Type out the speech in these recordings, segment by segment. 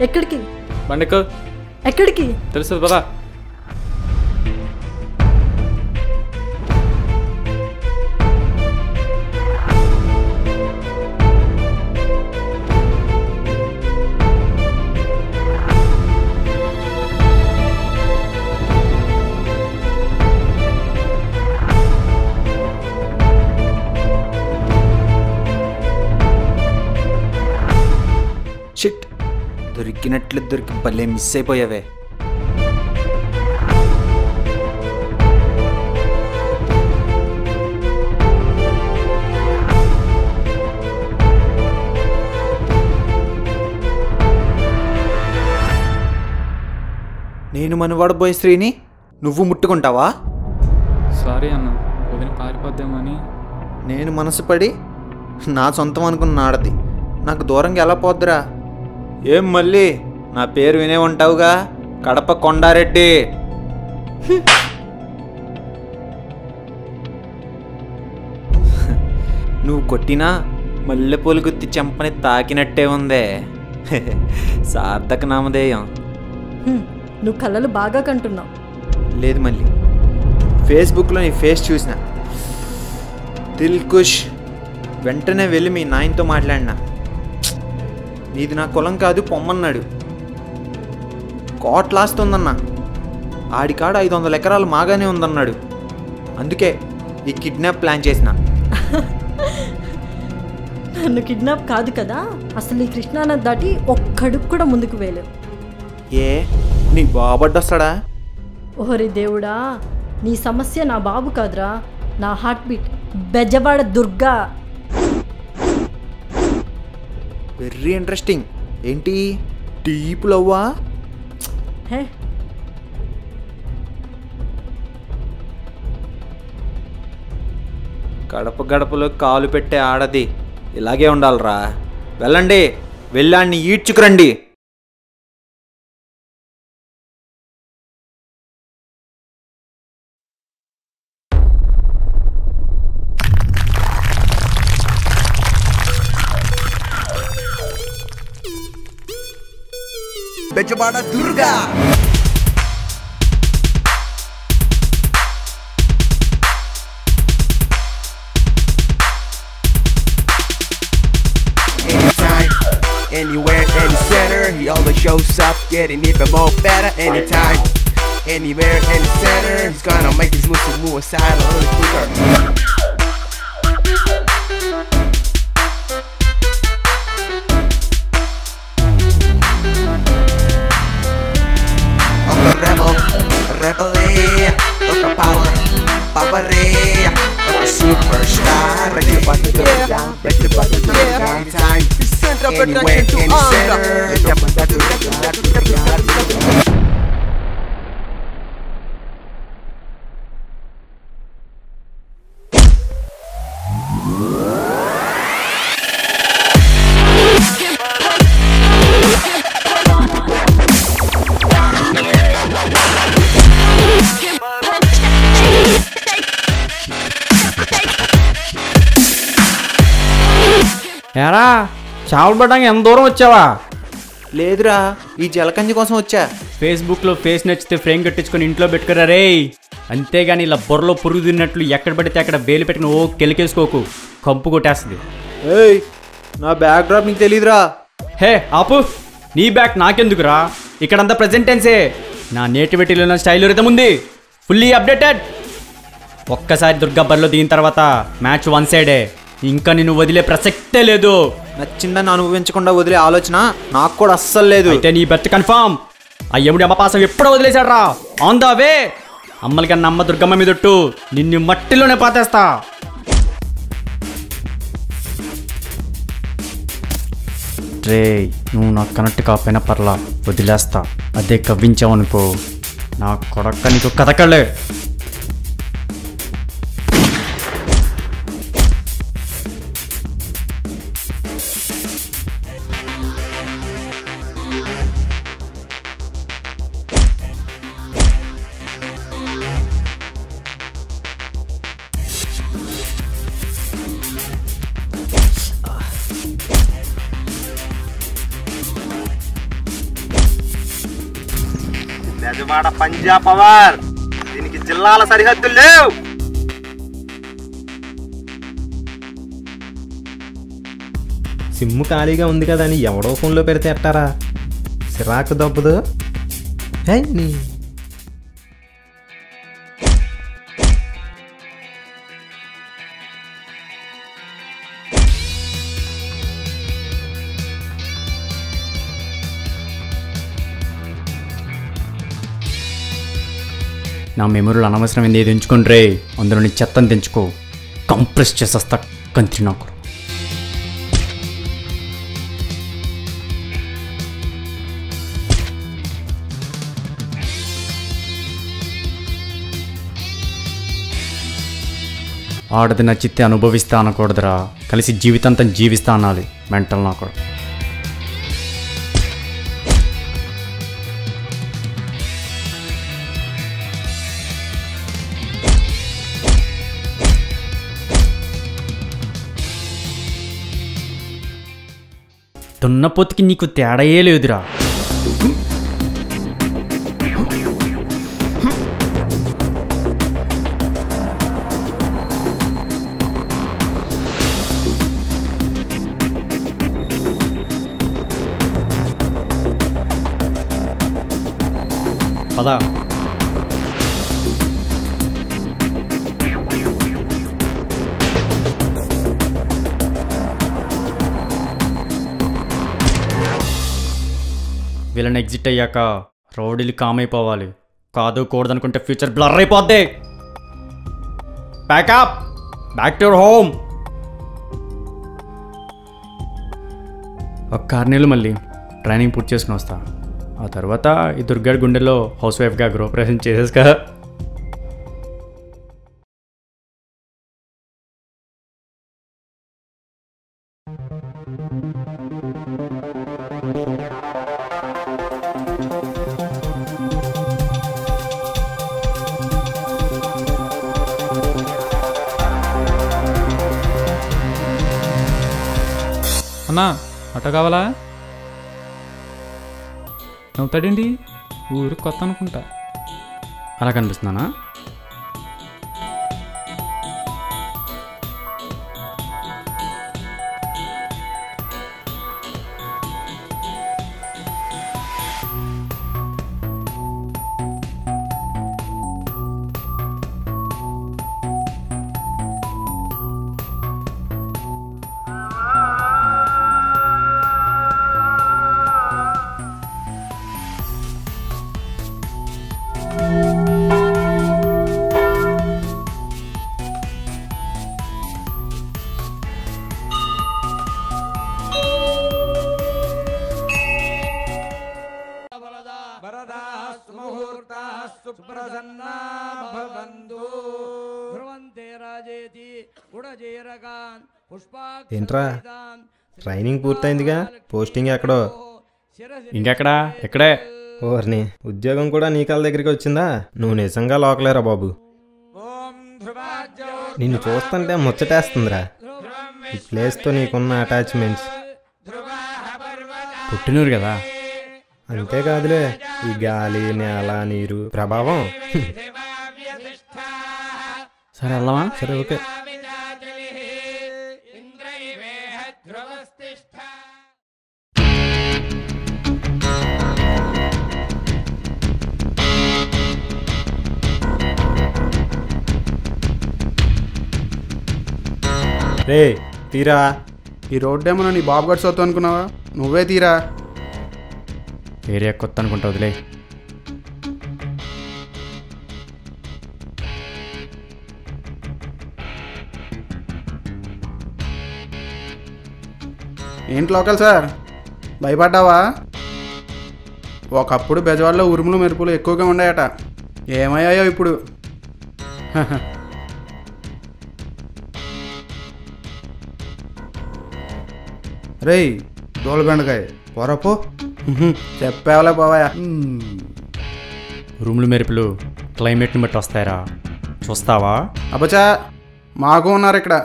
ఎక్కడికి? బండికు. ఎక్కడికి? తెలుసు పదా. షిట్, దొరికినట్లు దొరికి భలే మిస్ అయిపోయావే. నేను మనవాడు పోయే స్త్రీని నువ్వు ముట్టుకుంటావా? సారీ అన్న, వదిన పారిపోద్దామని. నేను మనసు పడి నా సొంతం అనుకున్న ఆడది నాకు దూరంగా ఎలా పోద్దురా? ఏం మళ్ళీ నా పేరు వినే ఉంటావుగా, కడప కొండారెడ్డి. నువ్వు కొట్టినా మల్లెపూలు గుత్తి చెంపని తాకినట్టే ఉందే. సార్థక నామధేయం. నువ్వు కళ్ళలు బాగా కంటున్నావు. లేదు మళ్ళీ, ఫేస్బుక్లో నీ ఫేస్ చూసిన దిల్కుష్. వెంటనే వెళ్ళి మీ నాయనతో మాట్లాడినా. నీది నా కులం కాదు పొమ్మన్నాడు. కోట్లాస్తుందన్నా. ఆడికాడ 500 ఎకరాలు మాగానే ఉందన్నాడు. అందుకే ఈ కిడ్నాప్ ప్లాన్ చేసిన. నన్ను కిడ్నాప్ కాదు కదా, అసలు ఈ కృష్ణానది దాటి ఒక్కడుగు కూడా ముందుకు వేయలేవు. ఏ నీ బాబడ్డొస్తాడా? ఓహరి దేవుడా, నీ సమస్య నా బాబు కాదురా, నా heart beat Bezawada Durga. Very interesting. ఏంటి డీప్ లవ్వా? హే, గడప గడపలో కాలు పెట్టే ఆడది ఇలాగే ఉండాలిరా. వెళ్ళండి, వెళ్ళాన్ని ఈడ్చుకురండి. Bezawada Durga. Anytime, anywhere, any center, he always shows up, getting even more better. Anytime, anywhere, any center, he's gonna make his moves move aside a little quicker. Rebel, look at power, Paparia, look at superstar, break the button down, break the button down, time, anywhere, any center, ఏరా చేపలు పడ్డానికి ఎంత దూరం వచ్చావా? లేదురా, ఈ జలకంజి కోసం వచ్చా. ఫేస్బుక్లో ఫేస్ నచ్చితే ఫ్రేమ్ కట్టించుకొని ఇంట్లో పెట్టుకురా రే. అంతేగాని ఇలా బొర్రలో పురుగు తిన్నట్లు ఎక్కడ పడితే అక్కడ వేలు పెట్టుకుని ఓ కెలికేసుకోకు, కంపు కొట్టేస్తుంది. ఏయ్, నా బ్యాక్ డ్రాప్ నీకు తెలీదురా. హే ఆపు, నీ బ్యాక్ నాకెందుకురా? ఇక్కడంతా ప్రెజెంట్ టెన్సే. నా నేటివిటీలో ఉన్న స్టైల్ రిథం ఉంది, ఫుల్లీ అప్డేటెడ్. ఒక్కసారి దుర్గా బరిలో దిగిన తర్వాత మ్యాచ్ వన్ సైడే. ఇంకా నిన్ను వదిలే ప్రసక్తే లేదు. నచ్చిందని అనుభవించకుండా వదిలే ఆలోచన నాకు కూడా అస్సలు లేదు. అయితే నీ బెర్త్ కన్ఫర్మ్. ఆ ఎముడి అమ్మపాసం ఎప్పుడో వదిలేశాడు రా. On the way. అమ్మలకి అన్న అమ్మ దుర్గమ్మ మీదొట్టు నిన్ను మట్టిలోనే పాతేస్తా. రే, నువ్వు నాకు కనెక్ట్ కాకపోయినా పర్లా, వదిలేస్తా. అదే కవ్వించావనుకో నా కొడక్క నీకు కథకళ్ళే. బెజవాడ పంజాబ్ పవర్, దీనికి జిల్లాల సరిహద్దులు లేవు. సిమ్ము ఖాళీగా ఉంది కదా అని ఎవడో ఫోన్లో పెడితే ఎట్టారా? సిరాకు దబ్బదు. హే నీ నా మెమరీలు అనవసరం ఏది ఎంచుకుంట్రే, అందులోని చెత్తను తెంచుకో. కంప్రెస్ చేసేస్తా కంత్రి నాకు. ఆడది నచ్చితే అనుభవిస్తా అనకూడదురా, కలిసి జీవితాంతం జీవిస్తా అనాలి. మెంటల్ నాకు. దున్నపోతుకి నీకు తేడాయే లేదురా. పదా వీళ్ళని ఎగ్జిట్ అయ్యాక రౌడీలు కామ్ అయిపోవాలి. కాదు కూడదనుకుంటే ఫ్యూచర్ బ్లర్ అయిపోద్ది. Pack up, back to your home. ఒక 6 నెలలు మళ్ళీ ట్రైనింగ్ పూర్తి చేసుకుని వస్తా. ఆ తర్వాత ఈ దుర్గాడి గుండెల్లో హౌస్ వైఫ్గా గృహప్రవేశం చేసేసుకా. అన్నా ఆటో కావాలా? నవ్వుతాడేంటి? ఊరు కొత్త అనుకుంటా. అలా కనిపిస్తున్నానా? ఏంట్రా ట్రైనింగ్ పూర్తయిందిగా, పోస్టింగ్ ఎక్కడో? ఇంకెక్కడా? ఎక్కడే. ఓర్ని ఉద్యోగం కూడా నీ కాళ్ళ దగ్గరికి వచ్చిందా? నువ్వు నిజంగా లోకలేరా బాబు. నిన్ను చూస్తుంటే ముచ్చటేస్తుందిరా ఈ ప్లేస్తో నీకున్న అటాచ్మెంట్స్. పుట్టినూరు కదా. అంతేకాదులే ఈ గాలి నేల నీరు ప్రభావం. సరే వెళ్దామా? సరే ఓకే. రే తీరా. ఈ రోడ్డు ఏమన్నా నీ బాబు గడ్స్ అవుతావు అనుకున్నావా? నువ్వే తీరా. ఏరియా కొత్త అనుకుంటా, వదిలే. ఏంటి లోకల్ సార్, భయపడ్డావా? ఒకప్పుడు బెజవాడలో ఉరుములు మెరుపులు ఎక్కువగా ఉన్నాయట, ఏమయ్యాయో ఇప్పుడు? రేయ్ దోలబెండకాయ పొరపో. చెప్పేవలే పోవాయా. రూములు మెరుపులు క్లైమేట్ని బట్టి వస్తాయరా, చూస్తావా? అబ్బచా మాకు ఉన్నారు ఇక్కడ.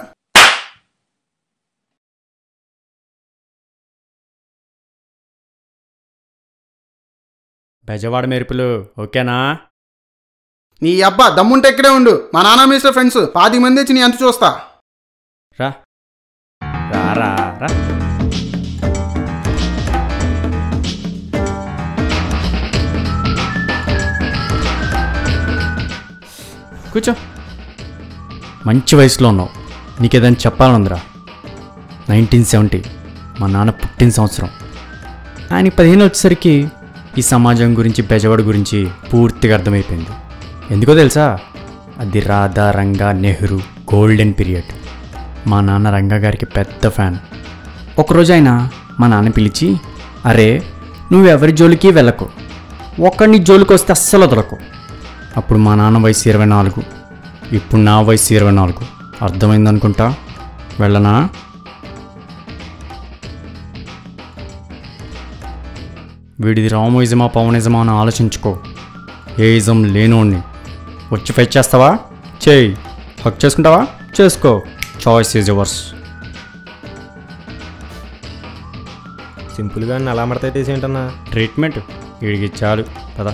బెజవాడ మెరుపులు ఓకేనా? నీ అబ్బా దమ్ముంటే ఇక్కడే ఉండు. మా నాన్న మిస్టర్ ఫ్రెండ్స్ 10 మంది వచ్చి నీ అంత చూస్తా. రా రా రా రా. కూర్చో. మంచి వయసులో ఉన్నావు, నీకేదైనా చెప్పాలనుందిరా. 1970 మా నాన్న పుట్టిన సంవత్సరం. ఆయనకి 15 వచ్చేసరికి ఈ సమాజం గురించి బెజవాడ గురించి పూర్తిగా అర్థమైపోయింది. ఎందుకో తెలుసా? అది రాధా రంగా నెహ్రూ గోల్డెన్ పీరియడ్. మా నాన్న రంగా గారికి పెద్ద ఫ్యాన్. ఒకరోజు ఆయన మా నాన్న పిలిచి, అరే నువ్వెవరి జోలికి వెళ్ళకు, ఒక్కడిని జోలికి వస్తే అస్సలు వదలకు. అప్పుడు మా నాన్న వయసు 24, ఇప్పుడు నా వయసు 24. అర్థమైందనుకుంటా. వెళ్ళనా? వీడిది రామోయిజమా పవనిజమా అని ఆలోచించుకో. ఏ ఇజం లేనోడిని. వచ్చి ఫైట్ చేస్తావా? చేయి. హక్ చేసుకుంటావా? చేసుకో. Choice is yours. సింపుల్గా అలా మడతేసి ఏంటన్నా ట్రీట్మెంట్ వీడికి చాలు కదా.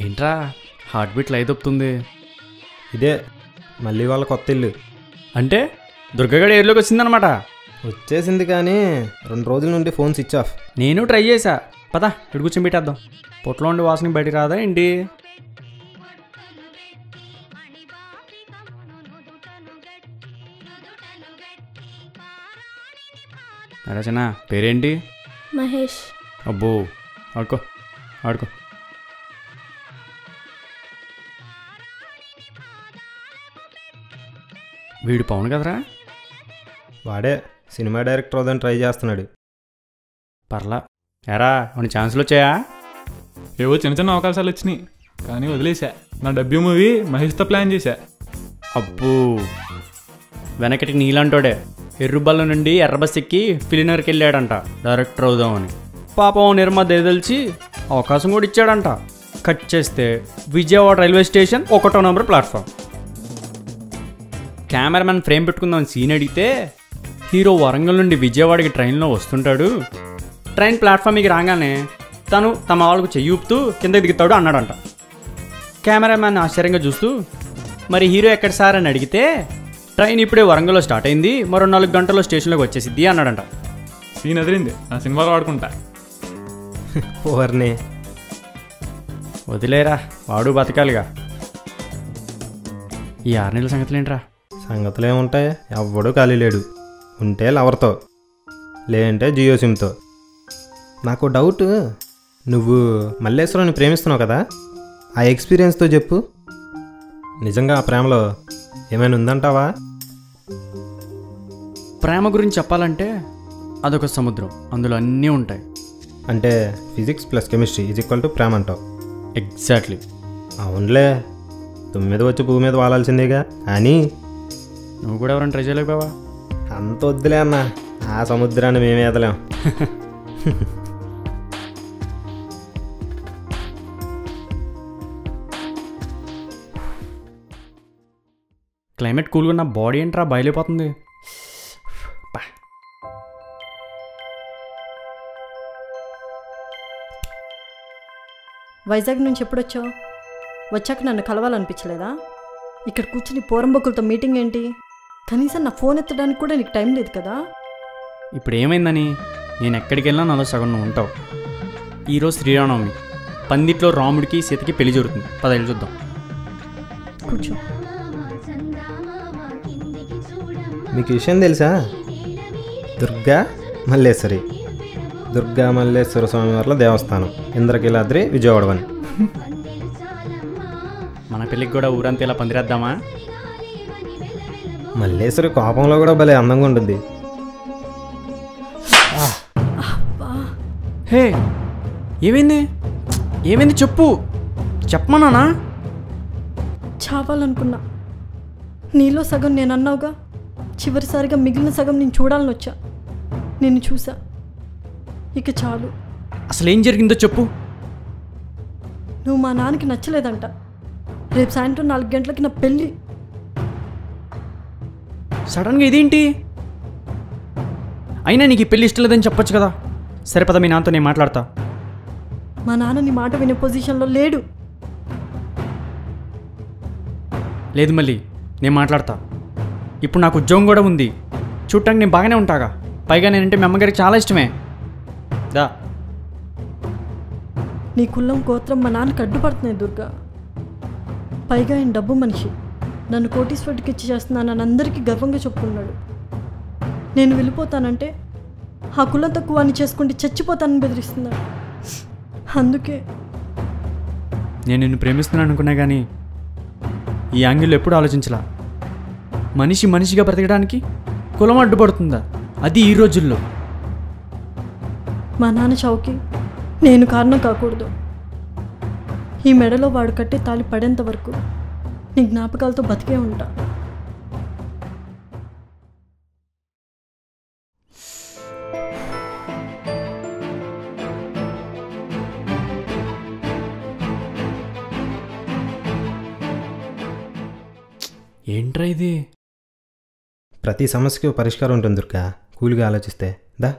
ఏంట్రా హార్ట్ బీట్ లైట్ ఒప్పుతుంది? ఇదే మళ్ళీ వాళ్ళ కొత్త ఇల్లు. అంటే దుర్గగడ ఏర్లోకి వచ్చిందనమాట. వచ్చేసింది కానీ 2 రోజుల నుండి ఫోన్ స్విచ్ ఆఫ్. నేను ట్రై చేశా. పదా ఇటు కూర్చొని పెట్టేద్దాం. పొట్లో ఉండి వాసన బయటికి రాదా ఏంటి? రచన పేరేంటి? మహేష్. అబ్బో ఆడుకో ఆడుకో. వీడు పవన్ కదరా? వాడే సినిమా డైరెక్టర్ అవుదని ట్రై చేస్తున్నాడు. పర్లా. ఎరా కొన్ని ఛాన్సులు వచ్చాయా? ఏవో చిన్న చిన్న అవకాశాలు వచ్చినాయి కానీ వదిలేసా. నా డెబ్యూ మూవీ మహేష్తో ప్లాన్ చేశా. అబ్బో వెనకటికి నీలాంటోడే ఎర్రుబల్ల నుండి ఎర్రబస్ ఎక్కి ఫిలినర్కి వెళ్ళాడంట డైరెక్టర్ అవుదామని. పాపం నిర్మాత దయదలిచి అవకాశం కూడా ఇచ్చాడంట. కట్ చేస్తే విజయవాడ రైల్వే స్టేషన్ 1వ నెంబర్ ప్లాట్ఫామ్. కెమెరామెన్ ఫ్రేమ్ పెట్టుకుందామని సీన్ అడిగితే హీరో వరంగల్ నుండి విజయవాడకి ట్రైన్లో వస్తుంటాడు. ట్రైన్ ప్లాట్ఫామ్కి రాగానే తను తమ వాళ్ళకు చెయ్యి ఊపుతూ కిందకి దిగుతాడు అన్నాడంట. కెమెరామెన్ ఆశ్చర్యంగా చూస్తూ మరి హీరో ఎక్కడ సార్ అని అడిగితే ట్రైన్ ఇప్పుడే వరంగల్లో స్టార్ట్ అయింది, మరో 4 గంటల్లో స్టేషన్లోకి వచ్చేసిద్ది అన్నాడంట. సీన్ అదిరింది. నా సినిమాలో వాడుకుంటా. ఓవర్ని వదిలేరా, వాడు బతకాలిగా. ఈ 6 నెలల సంగతులు ఏంట్రా? సంగతులు ఏముంటాయి? ఎవ్వడూ ఖాళీ లేడు. ఉంటే లవర్తో, లేదంటే జియో సిమ్తో. నాకు డౌట్, నువ్వు మల్లేశ్వరాన్ని ప్రేమిస్తున్నావు కదా, ఆ ఎక్స్పీరియన్స్తో చెప్పు. నిజంగా ఆ ప్రేమలో ఏమైనా ఉందంటావా? ప్రేమ గురించి చెప్పాలంటే అదొక సముద్రం, అందులో అన్నీ ఉంటాయి. అంటే physics plus chemistry is equal to ప్రేమ అంటావు. ఎగ్జాక్ట్లీ. అవునులే, 9 వచ్చి భూమి మీద వాలాల్సిందేగా. కానీ నువ్వు కూడా ఎవరైనా ట్రై చేయలేకపోయావా? అంత వద్దులే అన్న, ఆ సముద్రాన్ని మేమే ఎదలేం. క్లైమేట్ కూల్గా ఉన్న బాడీ ఏంట్రా బయలుపోతుంది. వైజాగ్ నుంచి ఎప్పుడొచ్చావు? వచ్చాక నన్ను కలవాలనిపించలేదా? ఇక్కడ కూర్చుని పోరంబొక్కులతో మీటింగ్ ఏంటి? కనీసం నా ఫోన్ ఎత్తడానికి కూడా నీకు టైం లేదు కదా. ఇప్పుడు ఏమైందని? నేను ఎక్కడికి వెళ్ళినా నాలో సగం నువ్వు ఉంటావు. ఈరోజు శ్రీరామనవమి, పందిట్లో రాముడికి సీతకి పెళ్లి జరుగుతుంది. 10 ఏళ్ళు చూద్దాం. కూర్చో. మీకు విషయం తెలుసా? దుర్గా మల్లేశ్వరి, దుర్గా మల్లేశ్వర స్వామివార్ల దేవస్థానం, ఇంద్రకీలాద్రి, విజయవాడవని. మన పెళ్ళికి కూడా ఊరంతా ఇలా పందిరేద్దామా? మల్లేశ్వరి కోపంలో కూడా భలే అందంగా ఉంటుంది. హే ఏమైంది? ఏమైంది చెప్పు, చెప్పమన్నానా? చావాలనుకున్నా. నీలో సగం నేను అన్నావుగా, చివరిసారిగా మిగిలిన సగం నేను చూడాలని వచ్చా. నిన్ను చూసా, ఇక చాలు. అసలు ఏం జరిగిందో చెప్పు. నువ్వు మా నాన్నకి నచ్చలేదంట. రేపు సాయంత్రం 4 గంటలకి నా పెళ్ళి. సడన్గా ఇదేంటి? అయినా నీకు ఈ పెళ్ళి ఇష్టం లేదని చెప్పొచ్చు కదా. సరే పద, మీ నాన్నతో నేను మాట్లాడతా. మా నాన్న నీ మాట వినే పొజిషన్లో లేడు. లేదు మళ్ళీ, నేను మాట్లాడతా. ఇప్పుడు నాకు ఉద్యోగం కూడా ఉంది. చూడటానికి నేను బాగానే ఉంటాగా. పైగా నేనంటే మీ అమ్మగారికి చాలా ఇష్టమే. దా. నీ కులం గోత్రం మా నాన్నకి అడ్డుపడుతున్నాయి దుర్గా. పైగా ఆయన డబ్బు మనిషి. నన్ను కోటీశ్వరుడికి ఇచ్చి చేస్తున్నానని అందరికీ గర్వంగా చెప్పుకున్నాడు. నేను వెళ్ళిపోతానంటే ఆ కులం తక్కువ అని చేసుకుంటే చచ్చిపోతానని బెదిరిస్తున్నాడు. అందుకే నేను నిన్ను ప్రేమిస్తున్నాను అనుకున్నా కానీ ఈ యాంగిల్లో ఎప్పుడు ఆలోచించలా. మనిషి మనిషిగా బ్రతకడానికి కులం అడ్డుపడుతుందా? అది ఈ రోజుల్లో. మా నాన్న చావుకి నేను కారణం కాకూడదు. ఈ మెడలో వాడు కట్టే తాళి పడేంత వరకు నీ జ్ఞాపకాలతో బతికే ఉంటా. ఏంట్రా ఇది? ప్రతి సమస్యకి ఒక పరిష్కారం ఉంటుంది దుర్గా, కూల్గా ఆలోచిస్తే. దా.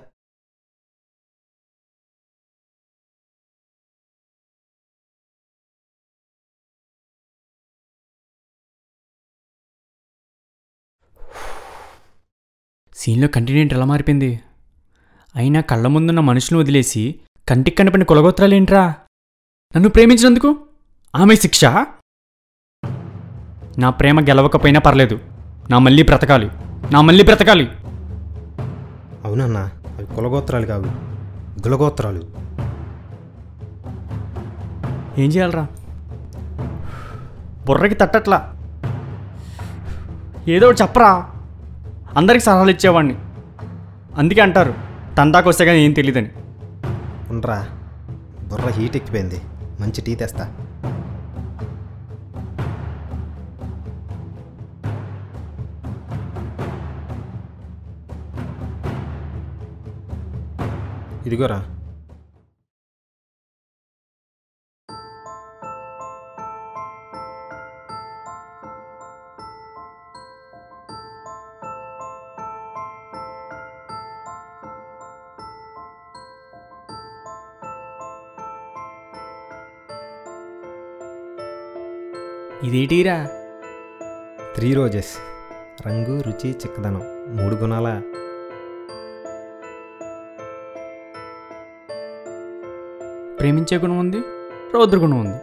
సీన్లో కంటిన్యూట్ ఎలా మారిపోయింది? అయినా కళ్ళ ముందున్న మనుషులను వదిలేసి కంటికి కనపడిన కులగోత్రాలేంట్రా? నన్ను ప్రేమించినందుకు ఆమె శిక్ష? నా ప్రేమ గెలవకపోయినా పర్లేదు, నా మళ్ళీ బ్రతకాలి. అవునన్నా, అవి కులగోత్రాలు కావు, గులగోత్రాలు. ఏం చేయాలరా? బుర్రకి తట్టట్లా. ఏదో ఒకటి చెప్పరా. అందరికి సలహాలు ఇచ్చేవాడిని. అందుకే అంటారు తందాకు వస్తే కానీ ఏం తెలియదని. ఉండరా, బుర్ర హీట్ ఎక్కిపోయింది. మంచి టీ తెస్తా. ఇదిగోరా. ఇదేటీరా? 3 రోజెస్. రంగు, రుచి, చిక్కదనం 3 గుణాల. ప్రేమించే గుణం ఉంది, రౌద్ర గుణం ఉంది.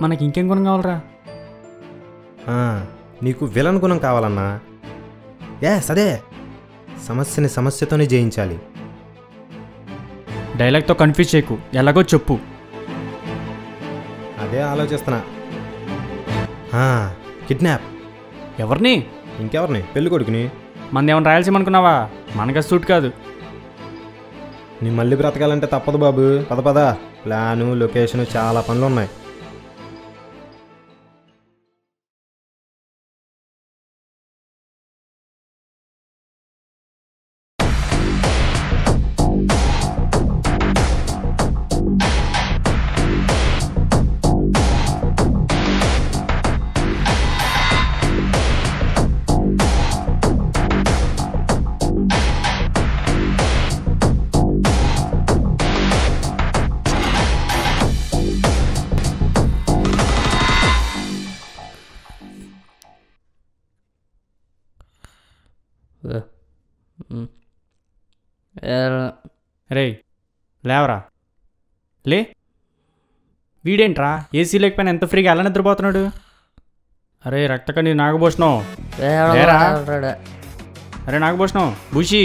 మనకి ఇంకేం గుణం కావాలరా? నీకు విలన్ గుణం కావాలన్నా. అదే, సమస్యని సమస్యతోనే జయించాలి. డైలాగ్తో కన్ఫ్యూజ్ చేయకు, ఎలాగో చెప్పు. అదే ఆలోచిస్తున్నా. కిడ్నాప్. ఎవరిని? ఇంకెవరిని? పెళ్ళి కొడుకుని. మనదేమన్నా రాయాల్సిమనుకున్నావా? మనకు సూట్ కాదు. నీ మళ్ళీ బ్రతకాలంటే తప్పదు బాబు. పద. ప్లాను, లొకేషను, చాలా పనులు ఉన్నాయి. రే లేవరా, లే. వీడేంట్రా ఏసీ లేకపోయినా ఎంత ఫ్రీగా ఎలా నిద్రపోతున్నాడు? అరే రక్తకణి నాగభూషణం, లేరా. అరే నాగభూషణం, భూషి.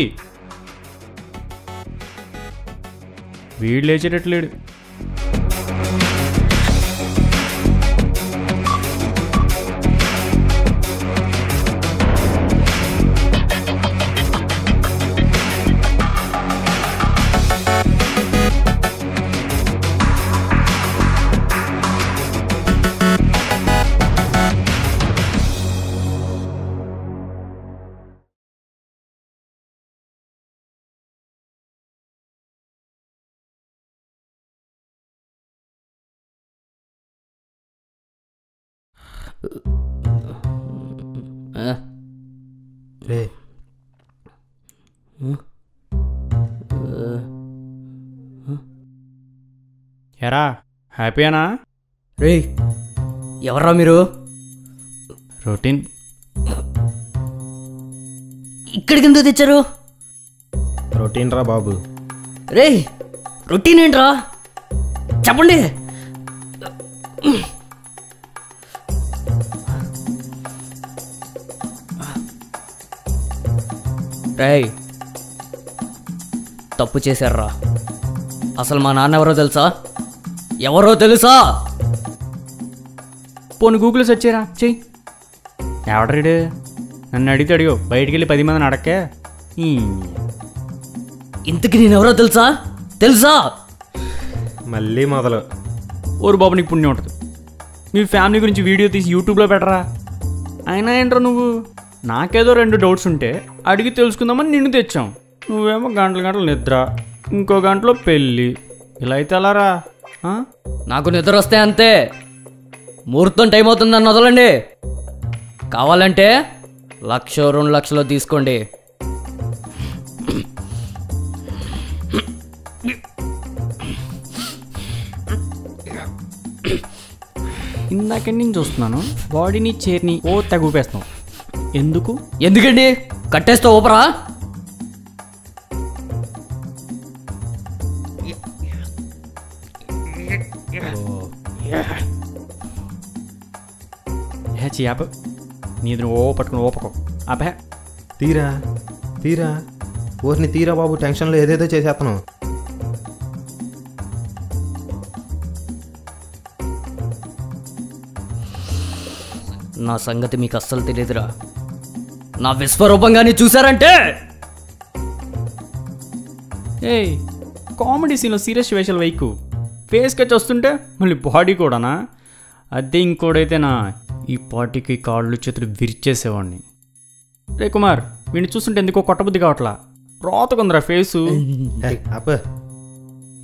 వీడు లేచేటట్లేడు. రే ఎరా హ్యాపీయేనా? రే ఎవర్రా మీరు? రొటీన్. ఇక్కడికి ఎందుకు తెచ్చారు? రొటీన్ రా బాబు. రే రొటీన్ ఏంట్రా చెప్పండి. రేయ్ తప్పు చేశారా? అసలు మా నాన్న ఎవరో తెలుసా? ఎవరో తెలుసా? పోను గూగుల్ సెర్చ్ చేయరా, చెయ్యి. ఎవడరీడు? నన్ను అడిగితే అడిగో, బయటికి వెళ్ళి 10 మందిని అడక్కే. ఇంతకి నేనెవరో తెలుసా? తెలుసా? మళ్ళీ మొదలు. ఓరు బాబు నీకు పుణ్యం ఉంటుంది. మీ ఫ్యామిలీ గురించి వీడియో తీసి యూట్యూబ్లో పెట్టరా. అయినా ఏంట్రా నువ్వు? నాకేదో 2 డౌట్స్ ఉంటే అడిగి తెలుసుకుందామని నిన్ను తెచ్చాం. నువ్వేమో గంటలు నిద్ర, ఇంకో గంటలో పెళ్ళి. ఇలా అయితే ఎలారా? నాకు నిద్ర వస్తే అంతే. ముహూర్తం టైం అవుతుంది, నన్ను వదలండి. కావాలంటే 1,00,000 2 లక్షలు తీసుకోండి. ఇందాక నేను చూస్తున్నాను బాడీని చైర్ని ఓ తగ్గుపేస్తాం. ఎందుకు? ఎందుకండి? కట్టేస్తా ఊపరా? చేప నీది ఓ పట్టుకుని ఓపకో. అబ్బే తీరా తీరా ఊరిని తీరా బాబు, టెన్షన్లో ఏదేదో చేసేస్తాను. నా సంగతి మీకు అస్సలు తెలియదురా. నా విశ్వరూపంగాని చూసారంటే ఏయ్ కామెడీ సీన్లో సీరియస్ వేషాలు వైకు ఫేస్ కట్ వస్తుంటే మళ్ళీ బాడీ కూడానా? అదే ఇంకోడైతేనా ఈ పార్టీకి కాళ్ళు చేతులు విరిచేసేవాడిని. రే కుమార్, వీడిని చూస్తుంటే ఎందుకో కొట్టబుద్ధి కావట్లా. రోతకుందిరా ఫేసు. అప్ప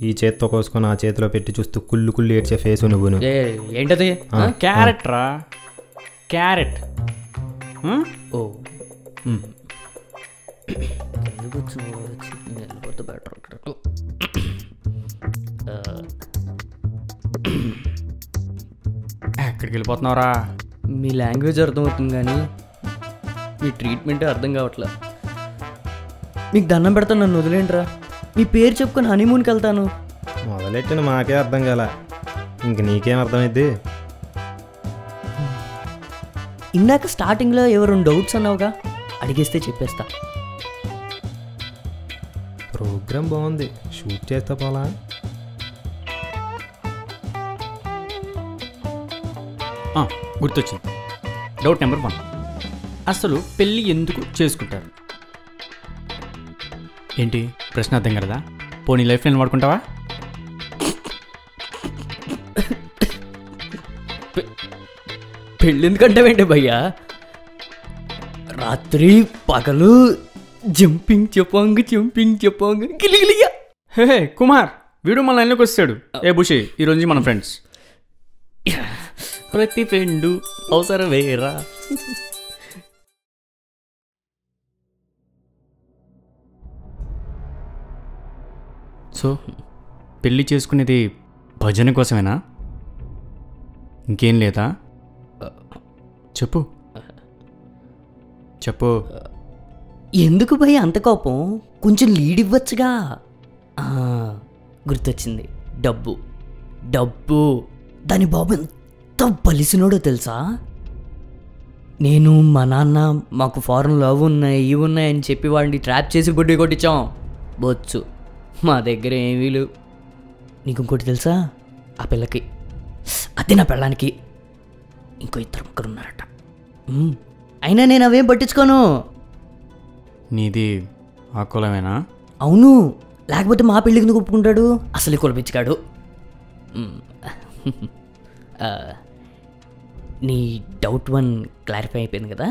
ఈ చేత్తో కోసుకొని ఆ చేతిలో పెట్టి చూస్తూ కుళ్ళు కుళ్ళు ఏడ్చే ఫేసు నువ్వును. ఏంటది? క్యారెట్ రా, క్యారెట్. ఓ ఎక్కడికి వెళ్ళిపోతున్నావురా? మీ లాంగ్వేజ్ అర్థమవుతుంది కానీ మీ ట్రీట్మెంటే అర్థం కావట్లే. మీకు దండం పెడతాను, నన్ను వదిలేండిరా. మీ పేరు చెప్పుకొని హనీమూన్కి వెళ్తాను. మొదలెట్టిన మాకే అర్థం కాల, ఇంక నీకేం అర్థమైద్ది? ఇందాక స్టార్టింగ్లో ఎవరు డౌట్స్ అన్నావుగా, అడిగేస్తే చెప్పేస్తా. ప్రోగ్రామ్ బాగుంది, షూట్ చేస్తా పోలా? గుర్తొచ్చింది. డౌట్ నెంబర్ 1, అసలు పెళ్ళి ఎందుకు చేసుకుంటారు? ఏంటి ప్రశ్న అర్థం కదా? పోనీ లైఫ్ లైన్ వాడుకుంటావా? పెళ్ళి ఎందుకంటావేంటి భయ్యా? రాత్రి పగలు జంపింగ్ చెప్పంగ్ గిలిగిలిగా. హే కుమార్, వీడు మన లైన్లోకి వస్తాడు. ఏ బుషి, ఈరోజు నుంచి మన ఫ్రెండ్స్. ప్రతి ఫ్రెండు అవసరం వేరా. సో పెళ్ళి చేసుకునేది భజన కోసమేనా? ఇంకేం లేదా? చెప్పు చెప్పు. ఎందుకు భయ్య అంత కోపం? కొంచెం లీడ్ ఇవ్వచ్చుగా. గుర్తొచ్చింది, డబ్బు. డబ్బు దాని బాబు ఎంత బలిసినోడో తెలుసా? నేను మా నాన్న మాకు ఫారెన్లో అవి ఉన్నాయి ఇవి ఉన్నాయి అని చెప్పి వాడిని ట్రాప్ చేసి బుడ్డి కొట్టించాం. బొచ్చు మా దగ్గర ఏమీ లేవు. నీకు ఇంకోటి తెలుసా? ఆ పిల్లకి, అదే నా పెళ్ళానికి ఇంకో 2 ముక్కలు ఉన్నారట. అయినా నేను అవేం పట్టించుకోను. నీది ఆ కులమేనా? అవును, లేకపోతే మా పెళ్ళికి ఎందుకు ఒప్పుకుంటాడు? అసలు కులపించాడు. నీ డౌట్ 1 క్లారిఫై అయిపోయింది కదా?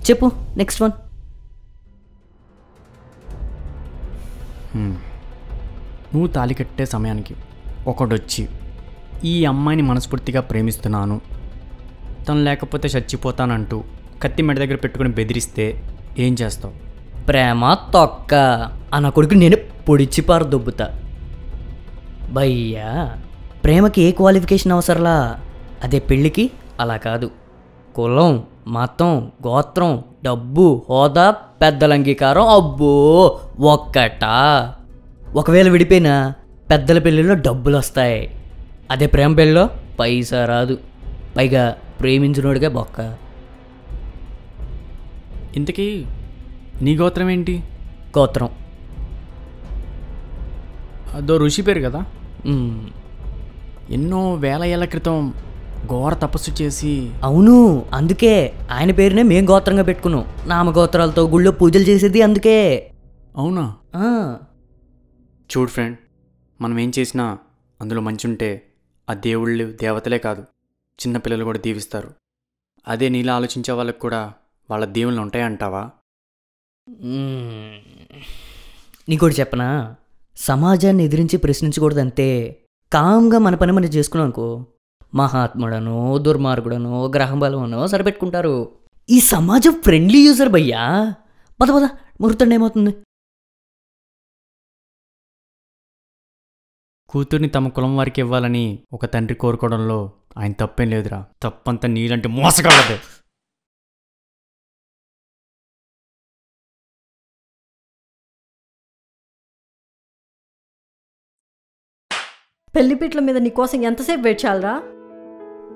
చెప్పు నెక్స్ట్ 1. నువ్వు తాళి కట్టే సమయానికి ఒకడొచ్చి ఈ అమ్మాయిని మనస్ఫూర్తిగా ప్రేమిస్తున్నాను, రక్తం లేకపోతే చచ్చిపోతానంటూ కత్తి మెడ దగ్గర పెట్టుకుని బెదిరిస్తే ఏం చేస్తావు? ప్రేమ తొక్క అన్న కొడుకు నేను పొడిచిపారు దొబ్బుతా. భయ్యా ప్రేమకి ఏ క్వాలిఫికేషన్ అవసరంలా, అదే పెళ్ళికి అలా కాదు. కులం, మతం, గోత్రం, డబ్బు, హోదా, పెద్దల అంగీకారం అబ్బో ఒక్కటా. ఒకవేళ విడిపోయినా పెద్దల పెళ్ళిలో డబ్బులు వస్తాయి, అదే ప్రేమ పెళ్ళిలో పైసా రాదు. పైగా ప్రేమించినోడిగా బొక్క. ఇంతకీ నీ గోత్రం ఏంటి? గోత్రం అదో ఋషి పేరు కదా. ఎన్నో వేల ఏళ్ల క్రితం ఘోర తపస్సు చేసి. అవును, అందుకే ఆయన పేరునే మేం గోత్రంగా పెట్టుకున్నాం. నామగోత్రాలతో గుళ్ళో పూజలు చేసేది అందుకే. అవునా? ఆ, చూడు ఫ్రెండ్, మనం ఏం చేసినా అందులో మంచి ఉంటే ఆ దేవుళ్ళు దేవతలే కాదు, చిన్నపిల్లలు కూడా దీవిస్తారు. అదే నీలా ఆలోచించే వాళ్ళకు కూడా వాళ్ళ దేవుళ్ళు ఉంటాయంటావా? నీకోటి చెప్పనా, సమాజాన్ని ఎదిరించి ప్రశ్నించకూడదంతే. కామ్గా మన పని మనం చేసుకున్నాం అనుకో, మహాత్ముడనో దుర్మార్గుడనో గ్రహం బలమనో సరిపెట్టుకుంటారు. ఈ సమాజం ఫ్రెండ్లీ యూజర్ భయ్యా. పద పద ముహూర్తం ఏమవుతుంది? కూతుర్ని తమ కులం వారికి ఇవ్వాలని ఒక తండ్రి కోరుకోవడంలో ఆయన తప్పేం లేదురా. తప్పంతా నీలాంటి మోసగాళ్ళదే. పెళ్లిపీట్ల మీద నీకోసం ఎంతసేపు వెయిట్ చేయాలరా?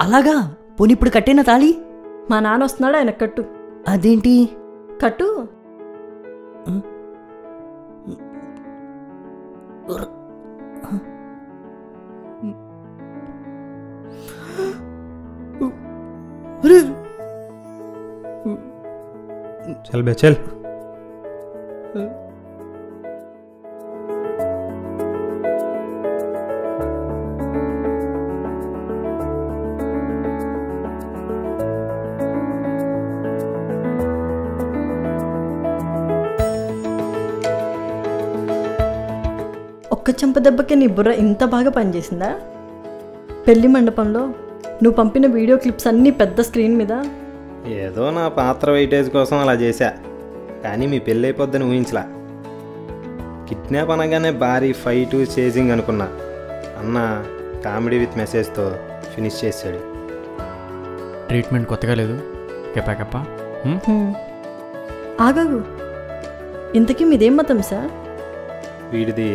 అలాగా? పోనీ ఇప్పుడు కట్టేనా తాళి? మా నాన్న వస్తున్నాడు, ఆయన కట్టు. అదేంటి? కట్టు. చల్ బే చల్. ఒక్క చెంప దెబ్బకే నీ బుర్ర ఇంత బాగా పనిచేసిందా? పెళ్లి మండపంలో నువ్వు పంపిన వీడియో క్లిప్స్ అన్నీ పెద్ద స్క్రీన్ మీద. ఏదో నా పాత్ర వెయిటేజ్ కోసం అలా చేశా, కానీ మీ పెళ్ళి అయిపోద్దని ఊహించలా. కిడ్నాప్ అనగానే భారీ ఫైటు చేజింగ్ అనుకున్నా. అన్న కామెడీ విత్ మెసేజ్తో ఫినిష్ చేశాడు. ట్రీట్మెంట్ కొత్తగా లేదు కెపాకప్ప. ఆగాగు, ఇంతకీ మీదేం మతం సార్? వీడిది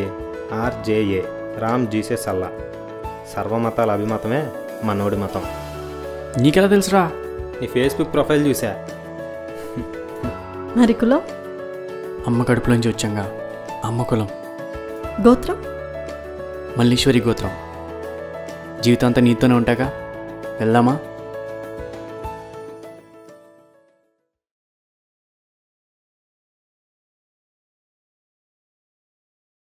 RJA, రామ్ జీసస్ అల్లా. సర్వమతాల అభిమతమే మనోడి మతం. నీకెలా తెలుసురా? నీ ఫేస్బుక్ ప్రొఫైల్ చూసా. మరి కులం? అమ్మ కడుపులోంచి వచ్చాంగా, అమ్మ కులం. గోత్రం? మల్లీశ్వరి గోత్రం. జీవితం అంతా నీతోనే ఉంటాగా, వెళ్దామా?